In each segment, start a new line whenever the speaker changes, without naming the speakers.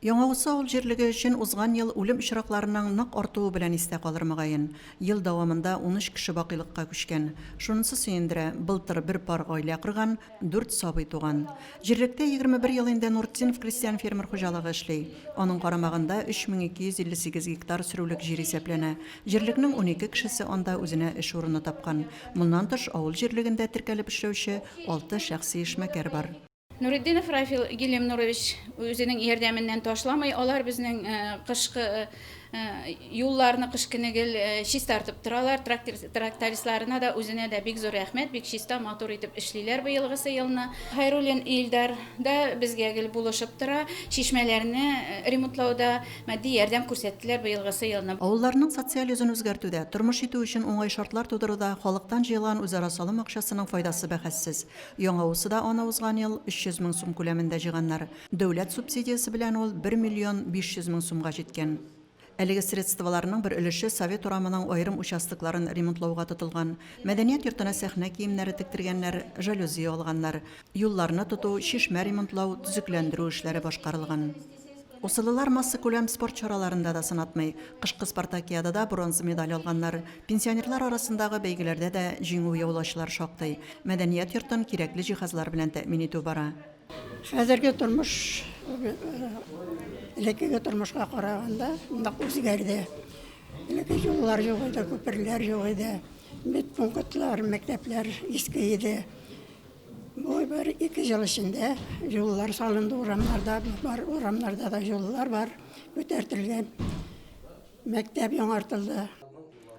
Яңавысы авыл җирлеге өчен узган ел үлем очракларының нык артуы белән истә калыр мөгаен. Ел дәвамында 13 кеше бакыйлыкка күчкән. Шунысы сөендерә, былтыр бер пар гаилә корган, 4 сабый туган. Җирлектә 21 ел инде Нуртдинов крестьян фермер хуҗалыгы эшли. Аның карамагында 3258 гектар сөрүлек җир исәпләнә. Җирлекнең 12 кешесе анда үзенә эш урыны тапкан. Моннан тыш авыл җирлегендә теркәлеп эшләүче 6 шәхси эшмәкәр бар.
Нуриддинов Рафил Гилемнурович үзенең ярдәменнән ташламый, алар безнең кышкы юлларны кыш көнегел чиста тартып торалар. Трактористларына да үзенә дә бик зур рәхмәт, бик чиста матур итеп эшлиләр быелгысы елны. Хайруллин Илдар да безгә гел булышып тора, чишмәләрне ремонтлауда матди ярдәм күрсәттеләр быелгысы елны.
Авылларның социаль йөзен үзгәртүдә, тормыш итү өчен уңай шартлар тудыруда халыктан җыелган үзара салым акчасының файдасы бәхәссез. Яңавысыда аны узган ел 300 мең сум күләмендә җыйганнар. Дәүләт субсидиясе белән ул 1 миллион 500 мең сумга җиткән. Әлеге средстваларның бер өлеше Совет урамының аерым участокларын ремонтлауга тотылган. Мәдәният йортына сәхнә киемнәре тектергәннәр, жалюзи алганнар. Юлларны тоту, шишмә ремонтлау, төзекләндерү эшләре башкарылган. Усылылар масса күләм спорт чараларында да сынатмый. Кышкы спартакиадада бронза медаль алганнар. Пенсионерлар арасындагы бәйгеләрдә дә җиңү яулаучылар шактый. Мәдәният йортын кирәкле җиһазлар белән тәэмин итү бара.
Хәзерге тормыш элеккеге тормышка караганда нык үзгәрде. Элекке юллар юк иде, күперләр юк иде, медпунктлар, мәктәпләр иске иде. Бу бер 2 ел эчендә юллар салынды, урамнарда да юллар бар, күтәртелгән. Мәктәп яңартылды.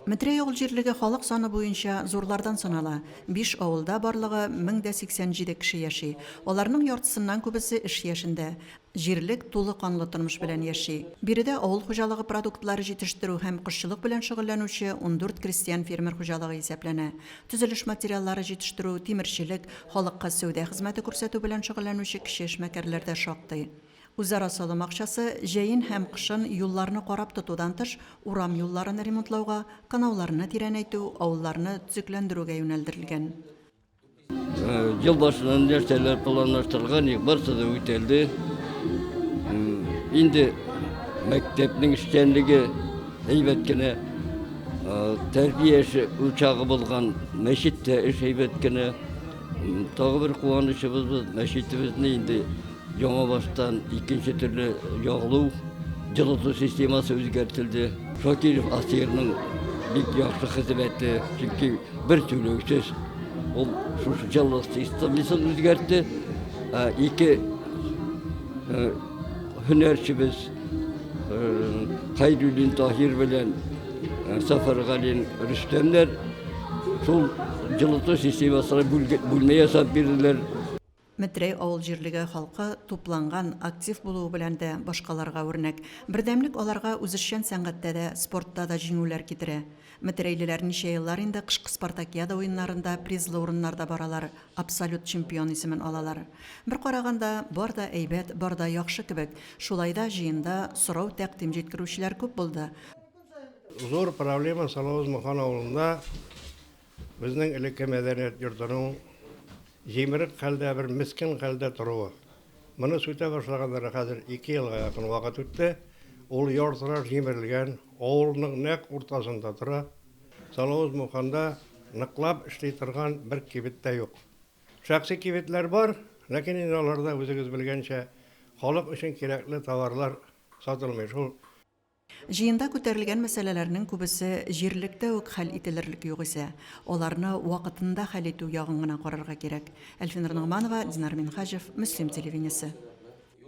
Метрей авыл җирлеге халык саны буенча зурлардан санала. 5 авылда барлыгы 1087 кеше яши. Аларның яртысыннан күбесе эш яшендә. Җирлек тулы канлы тормыш белән яши. Биредә авыл хуҗалыгы продуктлары җитештерү һәм кышчылык белән шөгыльләнүче 14 крестьян фермер хуҗалыгы исәпләнә. Төзелеш материаллары җитештерү, тимерчелек, халыкка сәүдә хезмәте күрсәтү белән шөгыльләнүче кеше эшмәкәрләр дә шактый. Үзара салым акчасы җәен һәм кышын юлларны карап тотудан тыш, урам юлларын ремонтлауга, канауларны тирәнәйтү, авылларны төзекләндерүгә юнәлдерелгән.
Ел башынан нәрсәләр планлаштырылган, барысы да үтәлде. Инде мәктәпнең эшчәнлеге әйбәт кенә, тәрбия эше учагы булган, мәчеттә эш әйбәт кенә. Тагы бер куанычыбыз, мәчетебезне инде яңа баштан икенче төрле ягылу, җылыту системасы үзгәртелде. Шакиров Асирның бик яхшы хезмәте, чөнки бер сөйләүсез ул шушы җылыту системасын үзгәртте. Ике һөнәрчебез Хайруллин Таһир белән Сафаргалин Рөстәмнәр шул җылыту системасына бүлмә ясап бирделәр.
Метрей авыл җирлеге халкы тупланган, актив булуы белән дә башкаларга үрнәк. Бердәмлек аларга үзешчән сәнгатьтә дә, спортта да җиңүләр китерә. Метрейлеләр ничә еллар инде кышкы спартакиада уеннарында призлы урыннарда баралар, абсолют чемпион исемен алалар. Бер караганда бар да әйбәт, бар да яхшы кебек. Шулай да җыенда сорау тәкъдим җиткерүчеләр күп булды.
Зур проблема Салавыз Мухан авылында безнең элекке мәдәният йортының җимерек хәлдә, бер мискин хәлдә торуы. Моны сүтә башлаганнары хәзер 2 елга якын вакыт үтте. Ул яртылаш җимерелгән, авылның нәкъ уртасында тора. Салавыз Муханда ныклап эшли торган бер кибет тә юк. Шәхси кибетләр бар, ләкин инде аларда үзегез белгәнчә халык өчен кирәкле товарлар сатылмый. Шул
Җыенда күтәрелгән мәсьәләләрнең күбесе җирлектә үк хәл ителерлек юк исә, аларны вакытында хәл итү ягын гына карарга кирәк. Әлфинур Ногманова, Динар Минхаҗев, Мөслим телевидениесе.